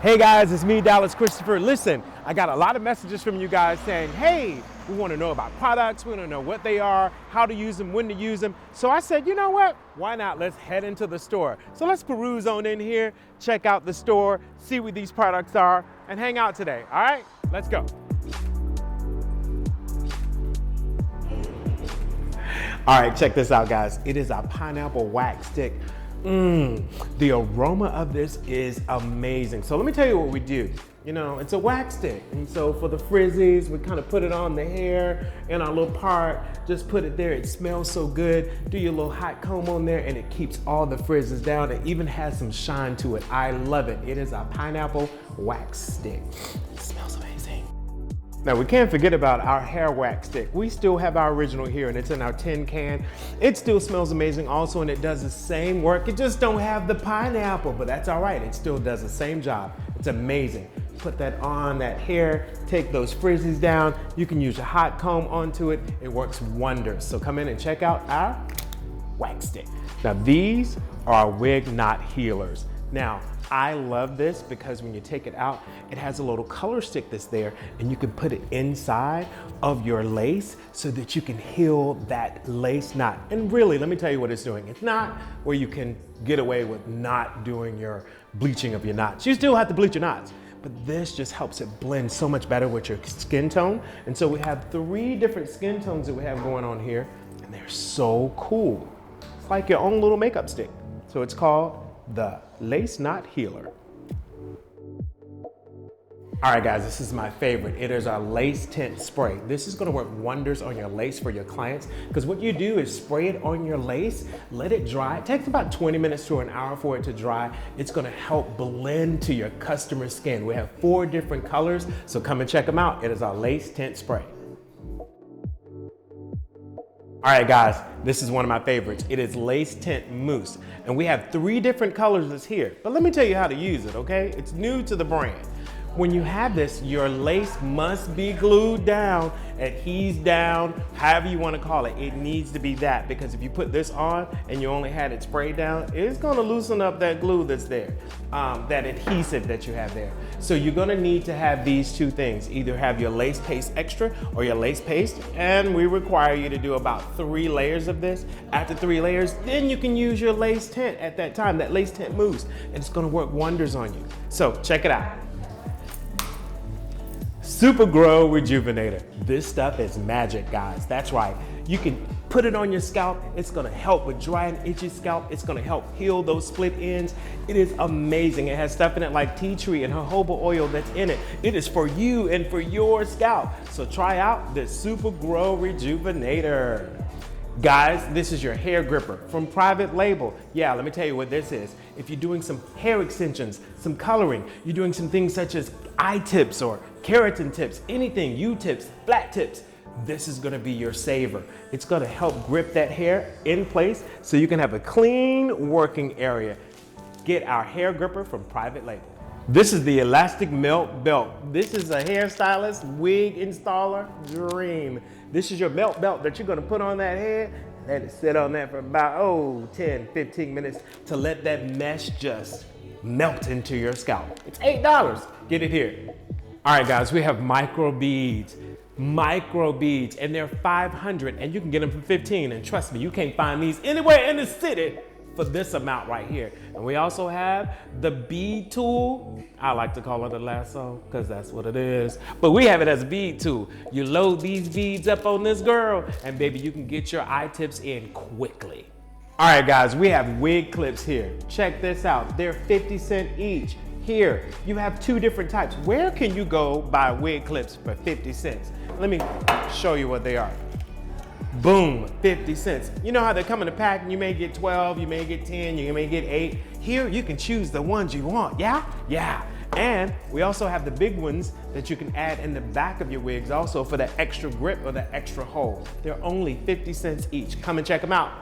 Hey guys, it's me, Dallas Christopher. Listen, I got a lot of messages from you guys saying, hey, we want to know about products, we want to know what they are, how to use them, when to use them. So I said, you know what? Why not? Let's head into the store. So let's peruse on in here, check out the store, see what these products are, and hang out today. All right, let's go. All right, check this out, guys. It is a pineapple wax stick. The aroma of this is amazing. So let me tell you what we do. You know, it's a wax stick. And so for the frizzies, we kind of put it on the hair in our little part, just put it there. It smells so good. Do your little hot comb on there and it keeps all the frizzes down. It even has some shine to it. I love it. It is a pineapple wax stick. It smells amazing. Now we can't forget about our hair wax stick. We still have our original here and it's in our tin can. It still smells amazing also, and it does the same work. It just don't have the pineapple, but that's all right. It still does the same job. It's amazing. Put that on that hair, take those frizzies down. You can use your hot comb onto it. It works wonders. So come in and check out our wax stick. Now these are wig knot healers. Now, I love this because when you take it out, it has a little color stick that's there and you can put it inside of your lace so that you can heal that lace knot. And really, let me tell you what it's doing. It's not where you can get away with not doing your bleaching of your knots. You still have to bleach your knots, but this just helps it blend so much better with your skin tone. And so we have 3 different skin tones that we have going on here, and they're so cool. It's like your own little makeup stick. So it's called the Lace Knot Healer. All right guys, this is my favorite. It is our lace tint spray. This is gonna work wonders on your lace for your clients, because what you do is spray it on your lace, let it dry. It takes about 20 minutes to an hour for it to dry. It's gonna help blend to your customer's skin. We have 4 different colors, so come and check them out. It is our lace tint spray. All right guys, this is one of my favorites. It is Lace Tint Mousse. And we have 3 different colors that's here. But let me tell you how to use it, okay? It's new to the brand. When you have this, your lace must be glued down, adhesed down, however you want to call it. It needs to be that, because if you put this on and you only had it sprayed down, it's going to loosen up that glue that's there, that adhesive that you have there. So you're going to need to have these 2 things. Either have your lace paste extra or your lace paste, and we require you to do about 3 layers of this. After 3 layers, then you can use your lace tint at that time, that lace tint mousse, and it's going to work wonders on you. So check it out. Supergro Rejuvenator. This stuff is magic, guys. That's right. You can put it on your scalp. It's gonna help with dry and itchy scalp. It's gonna help heal those split ends. It is amazing. It has stuff in it like tea tree and jojoba oil that's in it. It is for you and for your scalp. So try out the Supergro Rejuvenator. Guys, this is your hair gripper from Private Label. Yeah, let me tell you what this is. If you're doing some hair extensions, some coloring, you're doing some things such as eye tips or keratin tips, anything, U-tips, flat tips, this is gonna be your saver. It's gonna help grip that hair in place so you can have a clean working area. Get our hair gripper from Private Label. This is the elastic melt belt. This is a hairstylist, wig installer dream. This is your melt belt that you're gonna put on that head. Let it sit on that for about, 10, 15 minutes to let that mesh just melt into your scalp. It's $8, get it here. All right guys, we have micro beads, and they're 500 and you can get them for 15. And trust me, you can't find these anywhere in the city for this amount right here. And we also have the bead tool. I like to call it a lasso because that's what it is. But we have it as a bead tool. You load these beads up on this girl and baby, you can get your eye tips in quickly. All right guys, we have wig clips here. Check this out. They're 50 cents each. Here, you have 2 different types. Where can you go buy wig clips for 50 cents? Let me show you what they are. Boom, 50 cents. You know how they come in a pack and you may get 12, you may get 10, you may get 8. Here, you can choose the ones you want, yeah? Yeah. And we also have the big ones that you can add in the back of your wigs also for that extra grip or that extra hold. They're only 50 cents each. Come and check them out.